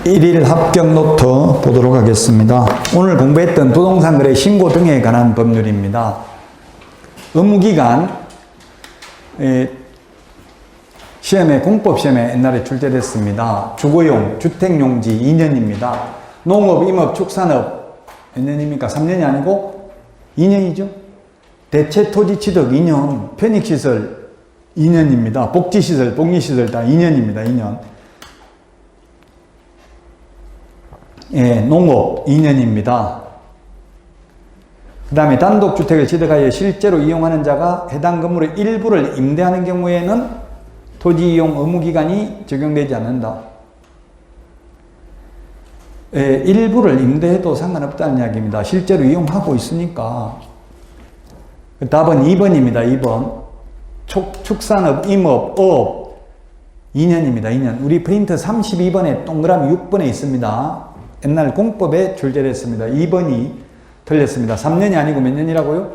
1일 합격 노트 보도록 하겠습니다. 오늘 공부했던 부동산 거래 신고 등에 관한 법률입니다. 의무기간, 시험에, 공법시험에 옛날에 출제됐습니다. 주거용, 주택용지 2년입니다. 농업, 임업, 축산업 몇 년입니까? 3년이 아니고 2년이죠. 대체토지 취득 2년, 편익시설 2년입니다. 복지시설, 복리시설 다 2년입니다. 2년. 예, 농업 2년입니다. 그 다음에 단독주택을 취득하여 실제로 이용하는 자가 해당 건물의 일부를 임대하는 경우에는 토지 이용 의무기간이 적용되지 않는다. 예, 일부를 임대해도 상관없다는 이야기입니다. 실제로 이용하고 있으니까. 답은 2번입니다. 2번. 축산업, 임업, 어업 2년입니다. 2년. 우리 프린트 32번에 동그라미 6번에 있습니다. 옛날 공법에 출제됐습니다. 2번이 틀렸습니다. 3년이 아니고 몇 년이라고요?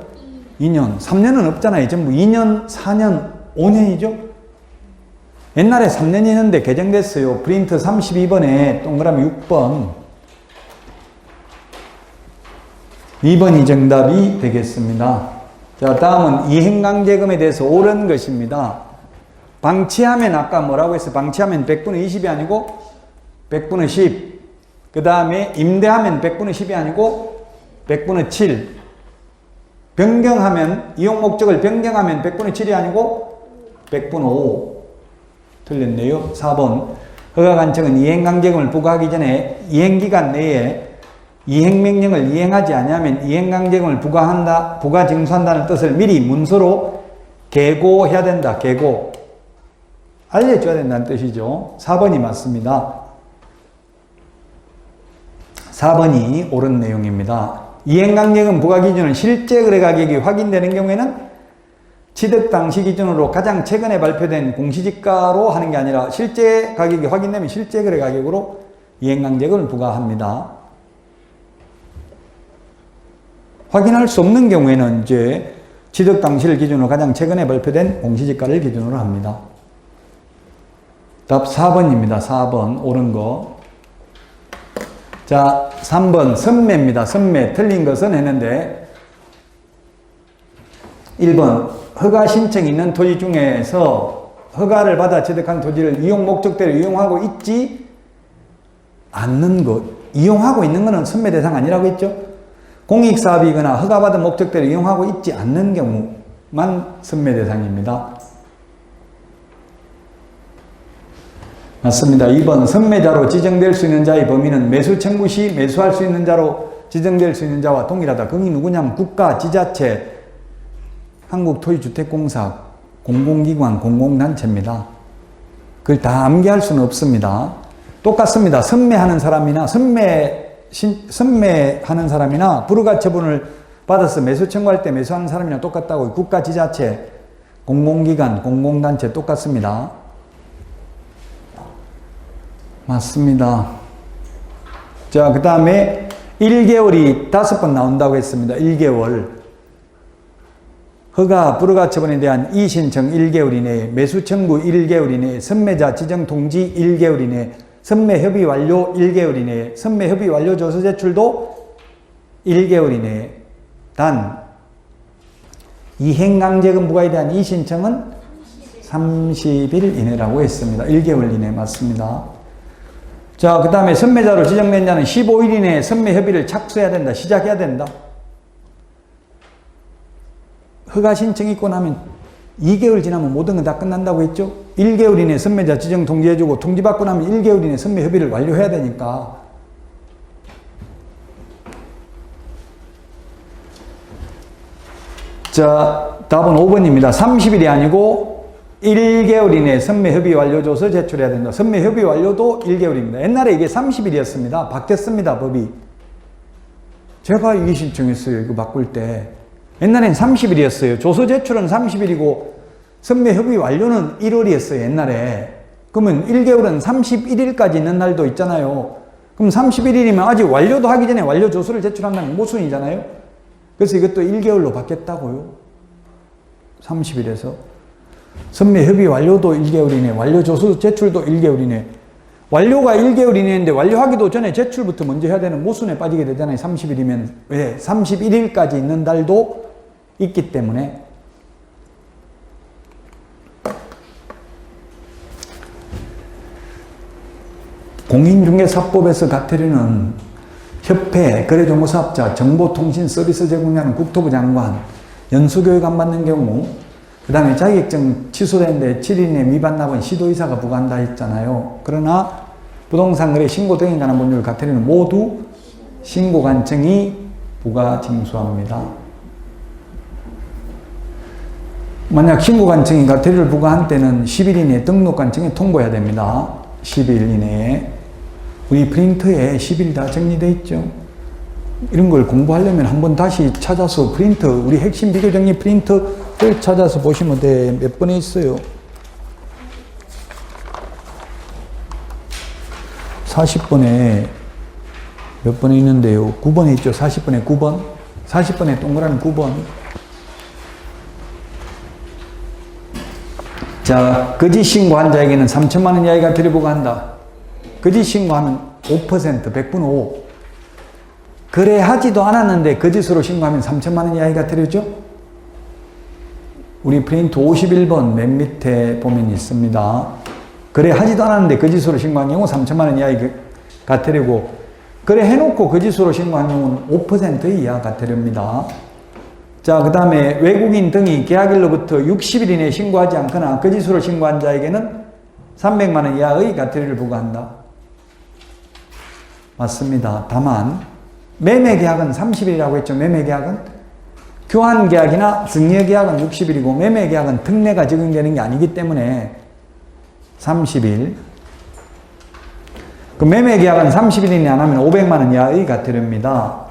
2년. 3년은 없잖아요. 전부 2년, 4년, 5년이죠? 옛날에 3년이 있는데 개정됐어요. 프린트 32번에 동그라미 6번. 2번이 정답이 되겠습니다. 자, 다음은 이행강제금에 대해서 옳은 것입니다. 방치하면 아까 뭐라고 했어요? 방치하면 100분의 20이 아니고 100분의 10. 그 다음에 임대하면 100분의 10이 아니고 100분의 7. 변경하면, 이용 목적을 변경하면 100분의 7이 아니고 100분의 5. 틀렸네요. 4번. 허가관청은 이행강제금을 부과하기 전에 이행기간 내에 이행명령을 이행하지 아니하면 이행강제금을 부과징수한다는 뜻을 미리 문서로 계고해야 된다. 계고. 알려줘야 된다는 뜻이죠. 4번이 맞습니다. 4번이 옳은 내용입니다. 이행강제금 부과 기준은 실제 거래 가격이 확인되는 경우에는 취득 당시 기준으로 가장 최근에 발표된 공시지가로 하는 게 아니라 실제 가격이 확인되면 실제 거래 가격으로 이행강제금을 부과합니다. 확인할 수 없는 경우에는 이제 취득 당시를 기준으로 가장 최근에 발표된 공시지가를 기준으로 합니다. 답 4번입니다. 4번 옳은 거. 자, 3번 선매입니다. 선매. 틀린 것은 했는데 1번 허가 신청이 있는 토지 중에서 허가를 받아 취득한 토지를 이용 목적대로 이용하고 있지 않는 것. 이용하고 있는 것은 선매 대상 아니라고 했죠. 공익사업이거나 허가받은 목적대로 이용하고 있지 않는 경우만 선매 대상입니다. 맞습니다. 2번 선매자로 지정될 수 있는 자의 범위는 매수 청구 시 매수할 수 있는 자로 지정될 수 있는 자와 동일하다. 그게 누구냐면 국가, 지자체, 한국토지주택공사, 공공기관, 공공단체입니다. 그걸 다 암기할 수는 없습니다. 똑같습니다. 선매하는 사람이나 선매하는 사람이나 불허가처분을 받아서 매수 청구할 때 매수하는 사람이나 똑같다고. 국가, 지자체, 공공기관, 공공단체 똑같습니다. 맞습니다. 자, 그 다음에 1개월이 5번 나온다고 했습니다. 1개월. 허가, 불허가 처분에 대한 이의신청 1개월 이내에, 매수 청구 1개월 이내에, 선매자 지정 통지 1개월 이내에, 선매 협의 완료 1개월 이내에, 선매 협의 완료 조서 제출도 1개월 이내에. 단, 이행강제금 부과에 대한 이의신청은 30일 이내라고 했습니다. 1개월 이내 맞습니다. 자, 그 다음에 선매자로 지정된 자는 15일 이내에 선매 협의를 착수해야 된다. 시작해야 된다. 허가 신청 있고 나면 2개월 지나면 모든 건 다 끝난다고 했죠. 1개월 이내에 선매자 지정 통지해주고 통지받고 나면 1개월 이내에 선매 협의를 완료해야 되니까. 자, 답은 5번입니다. 30일이 아니고 1개월 이내에 선매협의 완료조서 제출해야 된다. 선매협의 완료도 1개월입니다. 옛날에 이게 30일이었습니다. 바뀌었습니다. 법이. 제가 이의 신청했어요. 이거 바꿀 때. 옛날엔 30일이었어요. 조서 제출은 30일이고 선매협의 완료는 1월이었어요. 옛날에. 그러면 1개월은 31일까지 있는 날도 있잖아요. 그럼 31일이면 아직 완료도 하기 전에 완료조서를 제출한다는 모순이잖아요. 그래서 이것도 1개월로 바뀌었다고요. 30일에서. 선매협의 완료도 1개월 이내, 완료조서 제출도 1개월 이내. 완료가 1개월 이내인데 완료하기도 전에 제출부터 먼저 해야 되는 모순에 빠지게 되잖아요. 30일이면. 왜? 31일까지 있는 달도 있기 때문에. 공인중개사법에서 가태료는 협회, 거래정보사업자, 정보통신서비스 제공자는 국토부 장관, 연수교육 안 받는 경우, 그 다음에 자격증 취소되는데 7일 이내 위반 납은 시도의사가 부과한다 했잖아요. 그러나 부동산 거래 신고 등에 관한 법률 가태료는 모두 신고관청이 부과 징수합니다. 만약 신고관청이 가태료를 부과한 때는 10일 이내에 등록관청에 통보해야 됩니다. 10일 이내에. 우리 프린터에 10일 다 정리되어 있죠. 이런 걸 공부하려면 한번 다시 찾아서 프린터, 우리 핵심 비교정리 프린터를 찾아서 보시면 돼. 몇 번에 있어요? 40번에 몇 번에 있는데요. 9번에 있죠. 40번에 9번. 40번에 동그라미 9번. 자, 거짓 신고한 자에게는 3천만 원 이하의 가태료 부과한다. 거짓 신고하면 5%, 100분의 5. 거래하지도 않았는데 거짓으로 신고하면 3천만 원 이하의 가태료죠? 우리 프린트 51번 맨 밑에 보면 있습니다. 거래하지도 않았는데 거짓으로 신고한 경우 3천만 원 이하의 가태료고, 거래해놓고 거짓으로 신고한 경우는 5% 이하 가태료입니다. 자, 그 다음에 외국인 등이 계약일로부터 60일 이내에 신고하지 않거나 거짓으로 신고한 자에게는 300만 원 이하의 가태료를 부과한다. 맞습니다. 다만 매매계약은 30일이라고 했죠. 매매계약은 교환계약이나 증여계약은 60일이고 매매계약은 특례가 적용되는 게 아니기 때문에 30일. 그 매매계약은 30일 이내 안 하면 500만 원 이하의 가태료입니다.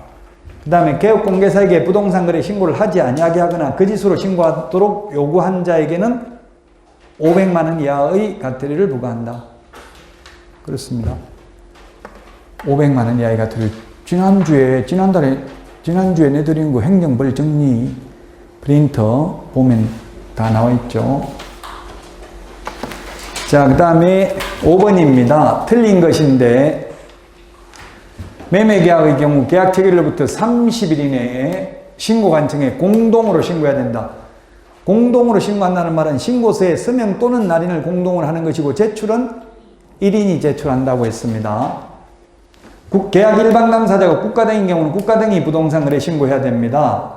그 다음에 개업공개사에게 부동산 거래 신고를 하지 아니하게 하거나 거짓으로 신고하도록 요구한 자에게는 500만 원 이하의 가태료를 부과한다. 그렇습니다. 500만 원 이하의 가태료. 지난주에 내드린 거 행정벌 정리 프린터 보면 다 나와 있죠. 자, 그 다음에 5번입니다. 틀린 것인데, 매매계약의 경우 계약 체결로부터 30일 이내에 신고관청에 공동으로 신고해야 된다. 공동으로 신고한다는 말은 신고서에 서명 또는 날인을 공동으로 하는 것이고, 제출은 1인이 제출한다고 했습니다. 계약 일반 당사자가 국가 등인 경우는 국가 등이 부동산 거래 신고해야 됩니다.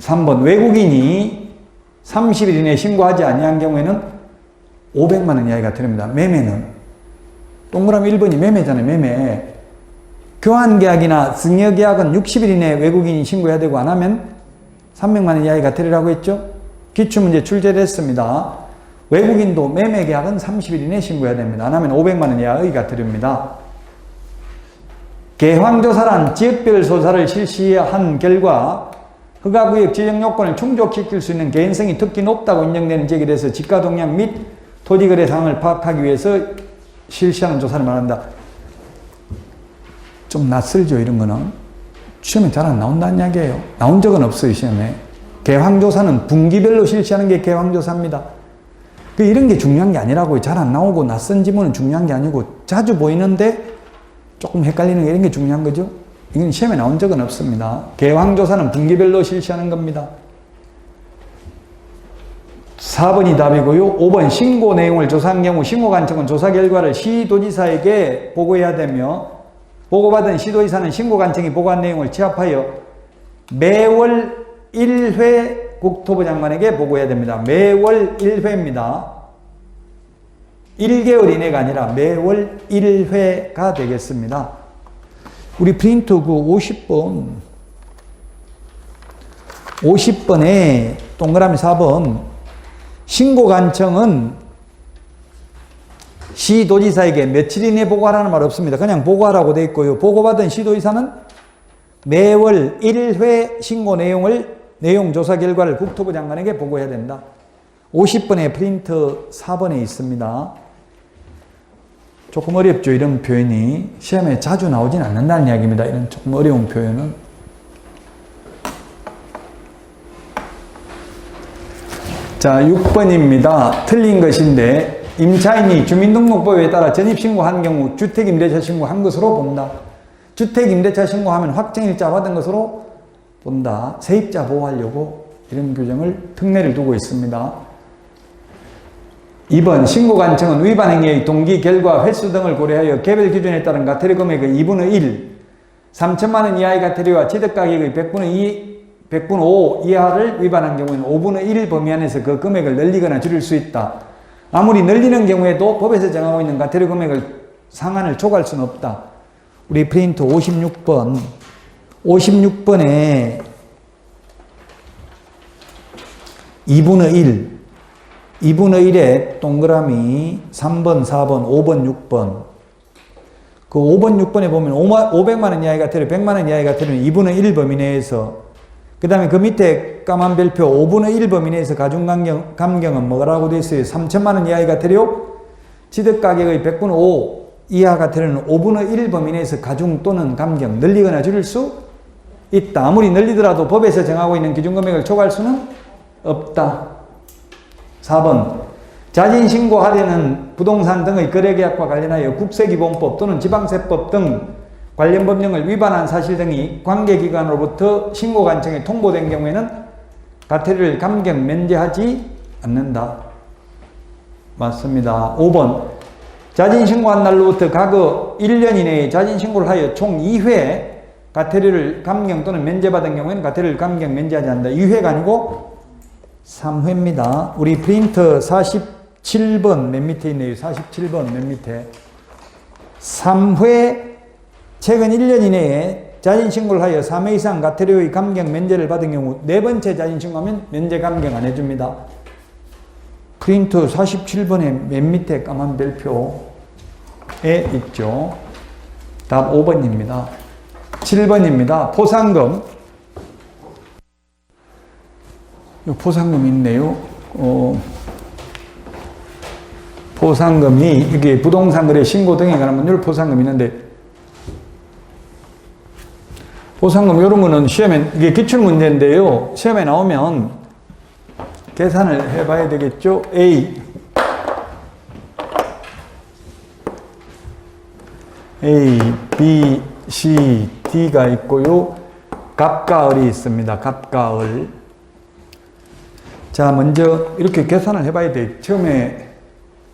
3번 외국인이 30일 이내에 신고하지 아니한 경우에는 500만 원 이하의 가태료입니다. 매매는 동그라미 1번이 매매잖아요. 매매. 교환계약이나 증여계약은 60일 이내에 외국인이 신고해야 되고 안 하면 300만 원 이하의 가태료라고 했죠. 기출문제 출제를 했습니다. 외국인도 매매계약은 30일 이내에 신고해야 됩니다. 안 하면 500만 원 이하의 가태료입니다. 개황조사란 지역별 조사를 실시한 결과 허가구역 지정 요건을 충족시킬 수 있는 개인성이 특히 높다고 인정되는 지역에 대해서 지가 동향 및 토지거래 상황을 파악하기 위해서 실시하는 조사를 말한다. 좀 낯설죠, 이런 거는. 시험에 잘 안 나온다는 이야기예요. 나온 적은 없어요, 시험에. 개황조사는 분기별로 실시하는 게 개황조사입니다. 이런 게 중요한 게 아니라고요. 잘 안 나오고 낯선 지문은 중요한 게 아니고 자주 보이는데 조금 헷갈리는 게 이런 게 중요한 거죠. 이건 시험에 나온 적은 없습니다. 개황조사는 분기별로 실시하는 겁니다. 4번이 답이고요. 5번 신고 내용을 조사한 경우 신고관청은 조사 결과를 시도지사에게 보고해야 되며 보고받은 시도지사는 신고관청이 보고한 내용을 취합하여 매월 1회 국토부 장관에게 보고해야 됩니다. 매월 1회입니다. 1개월 이내가 아니라 매월 1회가 되겠습니다. 우리 프린터 그 50번에 동그라미 4번 신고관청은 시도지사에게 며칠 이내에 보고하라는 말 없습니다. 그냥 보고하라고 되어 있고요. 보고받은 시도지사는 매월 1회 신고 내용 조사 결과를 국토부 장관에게 보고해야 된다. 50번의 프린터 4번에 있습니다. 조금 어렵죠, 이런 표현이. 시험에 자주 나오진 않는다는 이야기입니다. 이런 조금 어려운 표현은. 자, 6번입니다. 틀린 것인데 임차인이 주민등록법에 따라 전입신고한 경우 주택임대차 신고한 것으로 본다. 주택임대차 신고하면 확정일자 받은 것으로 본다. 세입자 보호하려고 이런 규정을 특례를 두고 있습니다. 2번 신고관청은 위반행위의 동기, 결과, 횟수 등을 고려하여 개별 기준에 따른 과태료 금액의 2분의 1, 3천만 원 이하의 과태료와 취득가격의 100분의 5 이하를 위반한 경우에는 5분의 1 범위 안에서 그 금액을 늘리거나 줄일 수 있다. 아무리 늘리는 경우에도 법에서 정하고 있는 과태료 금액을 상한을 초과할 수는 없다. 우리 프린트 56번 56번에 2분의 1에 동그라미 3번, 4번, 5번, 6번 그 5번, 6번에 보면 500만 원 이하의 과태료, 100만 원 이하의 과태료는 2분의 1 범위 내에서 그 다음에 그 밑에 까만 별표 5분의 1 범위 내에서 가중감경은 뭐라고 되어 있어요? 3천만 원 이하의 과태료, 취득가격의 100분의 5 이하 과태료는 5분의 1 범위 내에서 가중 또는 감경, 늘리거나 줄일 수 있다. 아무리 늘리더라도 법에서 정하고 있는 기준금액을 초과할 수는 없다. 4번 자진신고하려는 부동산 등의 거래계약과 관련하여 국세기본법 또는 지방세법 등 관련 법령을 위반한 사실 등이 관계기관으로부터 신고관청에 통보된 경우에는 과태료를 감경 면제하지 않는다. 맞습니다. 5번 자진신고한 날로부터 과거 1년 이내에 자진신고를 하여 총 2회 과태료를 감경 또는 면제받은 경우에는 과태료를 감경 면제하지 않는다. 2회가 아니고 3회입니다. 우리 프린터 47번 맨 밑에 있네요. 47번 맨 밑에 3회 최근 1년 이내에 자진신고를 하여 3회 이상 과태료의 감경 면제를 받은 경우 4번째 자진신고하면 면제 감경 안 해줍니다. 프린트 47번의 맨 밑에 까만 별표에 있죠. 답 5번입니다. 7번입니다. 포상금. 포상금이 있네요. 포상금이 이게 부동산 거래 신고 등에 관한 법률 포상금이 있는데 포상금 이런 거는 시험에 이게 기출 문제인데요. 시험에 나오면 계산을 해봐야 되겠죠. A, B, C, D가 있고요. 갑과 을이 있습니다. 갑과 을. 자, 먼저 이렇게 계산을 해봐야 돼. 처음에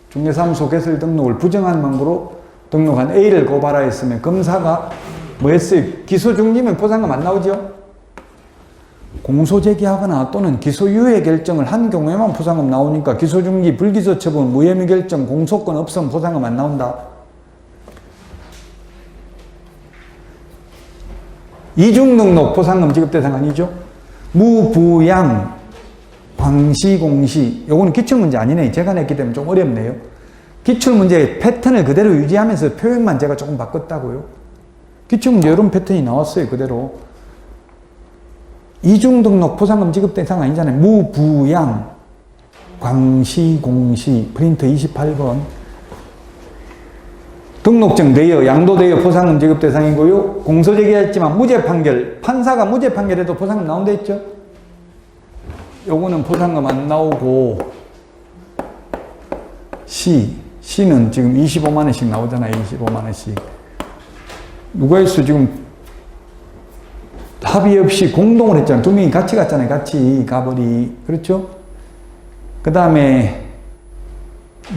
중개사무소 개설 등록을 부정한 명부로 등록한 A를 고발하 했으면 검사가 뭐 했어요? 기소중지면 포상금 안 나오죠? 공소제기하거나 또는 기소유예 결정을 한 경우에만 포상금 나오니까 기소중지, 불기소 처분, 무혐의 결정, 공소권 없으면 포상금 안 나온다. 이중등록 포상금 지급 대상 아니죠? 무부양, 광시공시 요거는 기출문제 아니네. 제가 냈기 때문에 좀 어렵네요. 기출문제의 패턴을 그대로 유지하면서 표현만 제가 조금 바꿨다고요. 기출문제 이런 패턴이 나왔어요. 그대로. 이중등록 포상금 지급 대상 아니잖아요. 무부양, 광시공시, 프린트 28번. 등록증 대여, 양도대여 포상금 지급 대상이고요. 공소제기했지만 무죄 판결, 판사가 무죄 판결해도 포상금 나온다 했죠? 요거는 포상금 안 나오고 C는 지금 25만 원씩 나오잖아요. 25만 원씩. 누가 했어? 지금 합의 없이 공동을 했잖아요. 두 명이 같이 갔잖아요. 같이 가버리. 그렇죠? 그 다음에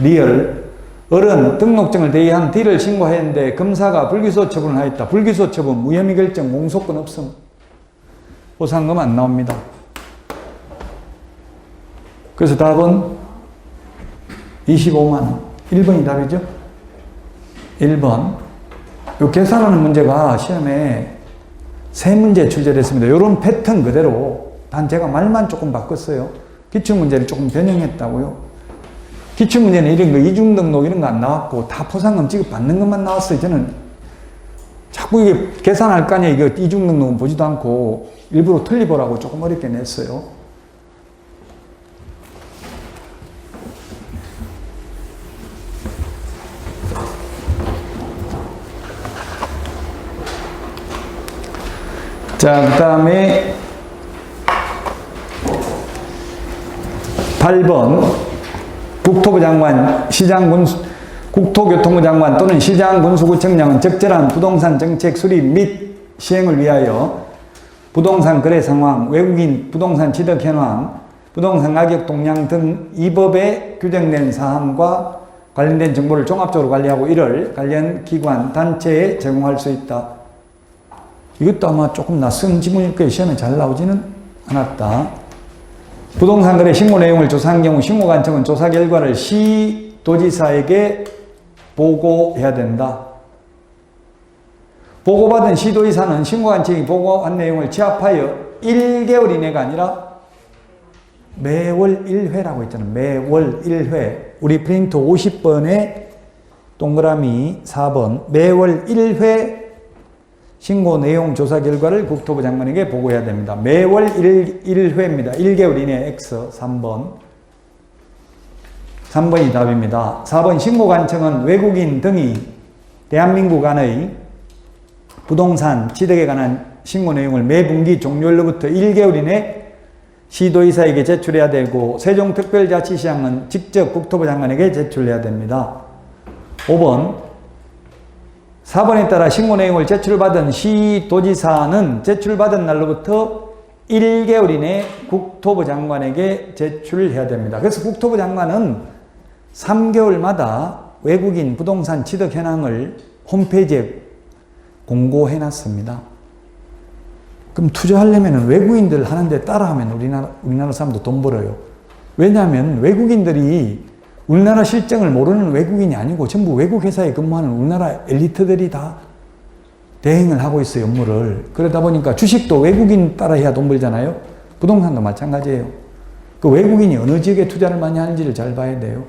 리얼. 을은 등록증을 대의한 D를 신고했는데 검사가 불기소 처분을 하였다. 불기소 처분, 무혐의 결정, 공소권 없음. 포상금 안 나옵니다. 그래서 답은 25만 원. 1번이 답이죠? 1번. 요 계산하는 문제가 시험에 3문제 출제됐습니다. 요런 패턴 그대로. 단 제가 말만 조금 바꿨어요. 기출문제를 조금 변형했다고요. 기출문제는 이런 거, 이중등록 이런 거 안 나왔고, 다 포상금 지급받는 것만 나왔어요. 저는 자꾸 이게 계산할 거 아니에요. 이거 이중등록은 보지도 않고, 일부러 틀리보라고 조금 어렵게 냈어요. 자, 그 다음에 8번 국토부 장관, 국토교통부 장관 또는 시장 군수구청장은 적절한 부동산 정책 수립 및 시행을 위하여 부동산 거래 상황, 외국인 부동산 취득 현황, 부동산 가격 동향 등 이 법에 규정된 사항과 관련된 정보를 종합적으로 관리하고 이를 관련 기관, 단체에 제공할 수 있다. 이것도 아마 조금 낯선 지문일 거예요. 시험에 잘 나오지는 않았다. 부동산 거래 신고 내용을 조사한 경우 신고관청은 조사 결과를 시도지사에게 보고해야 된다. 보고받은 시도지사는 신고관청이 보고한 내용을 취합하여 1개월 이내가 아니라 매월 1회라고 있잖아요. 매월 1회. 우리 프린트 50번에 동그라미 4번. 매월 1회 신고 내용 조사 결과를 국토부 장관에게 보고해야 됩니다. 매월 1회입니다. 1개월 이내 X 3번. 3번이 답입니다. 4번 신고관청은 외국인 등이 대한민국 안의 부동산 취득에 관한 신고 내용을 매 분기 종료일로부터 1개월 이내 시도의사에게 제출해야 되고 세종특별자치시장은 직접 국토부 장관에게 제출해야 됩니다. 5번 4번에 따라 신고 내용을 제출받은 시도지사는 제출받은 날로부터 1개월 이내 국토부 장관에게 제출해야 됩니다. 그래서 국토부 장관은 3개월마다 외국인 부동산 취득 현황을 홈페이지에 공고해놨습니다. 그럼 투자하려면 외국인들 하는데 따라하면 우리나라 사람도 돈 벌어요. 왜냐하면 외국인들이 우리나라 실정을 모르는 외국인이 아니고 전부 외국 회사에 근무하는 우리나라 엘리트들이 다 대행을 하고 있어요, 업무를. 그러다 보니까 주식도 외국인 따라해야 돈 벌잖아요. 부동산도 마찬가지예요. 그 외국인이 어느 지역에 투자를 많이 하는지를 잘 봐야 돼요.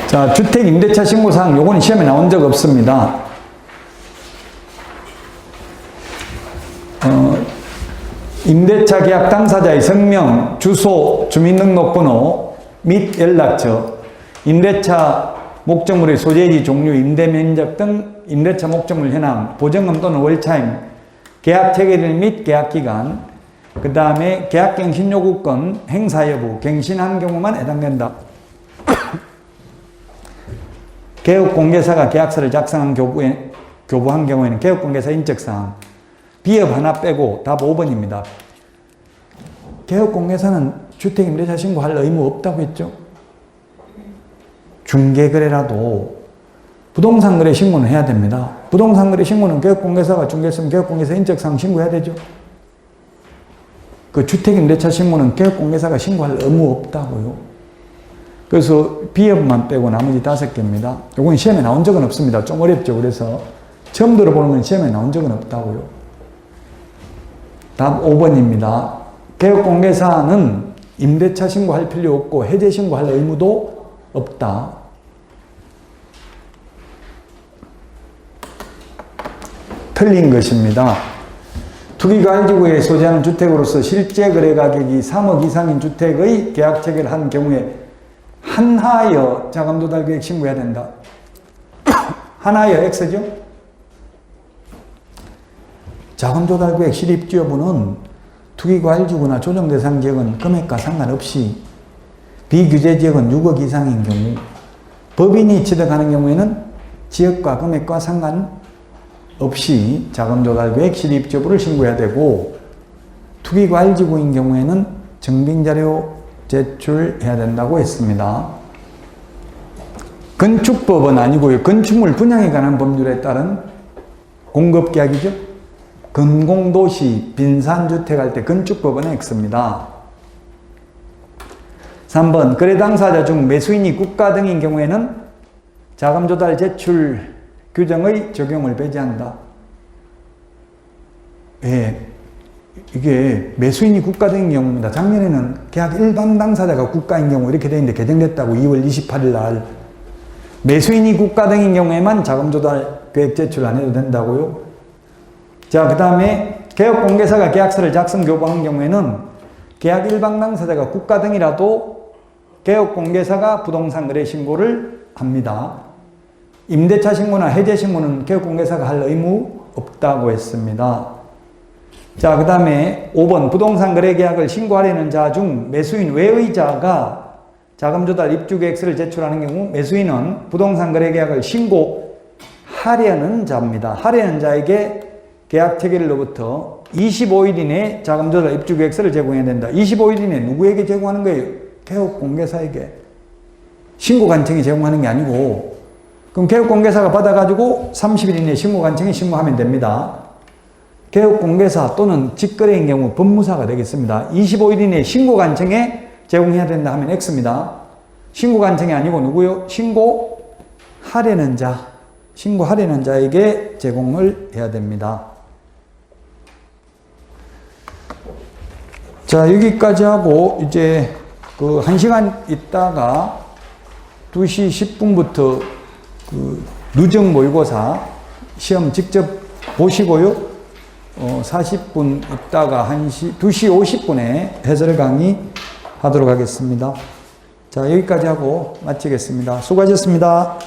자, 주택 임대차 신고사항 요거는 시험에 나온 적 없습니다. 임대차 계약 당사자의 성명, 주소, 주민등록번호 및 연락처, 임대차 목적물의 소재지 종류, 임대 면적 등 임대차 목적물 현황, 보증금 또는 월차임, 계약 체결일 및 계약 기간, 그 다음에 계약갱신 요구권 행사 여부, 갱신한 경우만 해당된다. 개업공개사가 계약서를 작성한 교부한 경우에는 개업공개사 인적사항, 비업 하나 빼고 답 5번입니다. 개업공개사는 주택임대차 신고할 의무 없다고 했죠. 중개거래라도 부동산거래 신고는 해야 됩니다. 부동산거래 신고는 개업공개사가 중개했으면 개업공개사 인적사항 신고해야 되죠. 그 주택임대차 신고는 개업공개사가 신고할 의무 없다고요. 그래서 비업만 빼고 나머지 5개입니다. 요건 시험에 나온 적은 없습니다. 좀 어렵죠. 그래서 처음 들어보는 건 시험에 나온 적은 없다고요. 답 5번입니다. 개업공개사는 임대차 신고할 필요 없고 해제 신고할 의무도 없다. 틀린 것입니다. 투기과일지구에 소재하는 주택으로서 실제 거래 가격이 3억 이상인 주택의 계약 체결한 경우에 한하여 자금조달계획 신고해야 된다. 한하여 X죠? 자금조달계획 실입주 여부는 투기과일지구나 조정대상 지역은 금액과 상관없이 비규제 지역은 6억 이상인 경우, 법인이 취득하는 경우에는 지역과 금액과 상관없이 자금조달계획 실입주 여부를 신고해야 되고, 투기과일지구인 경우에는 증빙자료 제출해야 된다고 했습니다. 건축법은 아니고요. 건축물 분양에 관한 법률에 따른 공급계약이죠. 건공도시, 빈산주택 할 때 건축법은 X입니다. 3번 거래 당사자 중 매수인이 국가 등인 경우에는 자금조달 제출 규정의 적용을 배제한다. 예. 이게 매수인이 국가 된 경우입니다. 작년에는 계약 일반 당사자가 국가인 경우 이렇게 되어 있는데 개정됐다고 2월 28일 날. 매수인이 국가 등인 경우에만 자금조달 계획 제출 안 해도 된다고요. 자, 그 다음에 개업공개사가 계약서를 작성 교부한 경우에는 계약 일반 당사자가 국가 등이라도 개업공개사가 부동산 거래 신고를 합니다. 임대차 신고나 해제 신고는 개업공개사가 할 의무 없다고 했습니다. 자, 그 다음에 5번 부동산 거래 계약을 신고하려는 자 중 매수인 외의 자가 자금 조달 입주 계획서를 제출하는 경우 매수인은 부동산 거래 계약을 신고하려는 자입니다. 하려는 자에게 계약 체결로부터 25일 이내 자금 조달 입주 계획서를 제공해야 된다. 25일 이내 누구에게 제공하는 거예요? 개업공개사에게. 신고관청이 제공하는 게 아니고, 그럼 개업공개사가 받아가지고 30일 이내 신고관청에 신고하면 됩니다. 개업공개사 또는 직거래인 경우 법무사가 되겠습니다. 25일 이내 신고관청에 제공해야 된다 하면 X입니다. 신고관청이 아니고 누구요? 신고하려는 자, 신고하려는 자에게 제공을 해야 됩니다. 자, 여기까지 하고 이제 그 1시간 있다가 2시 10분부터 그 누적 모의고사 시험 직접 보시고요. 40분 있다가 2시 50분에 해설 강의 하도록 하겠습니다. 자, 여기까지 하고 마치겠습니다. 수고하셨습니다.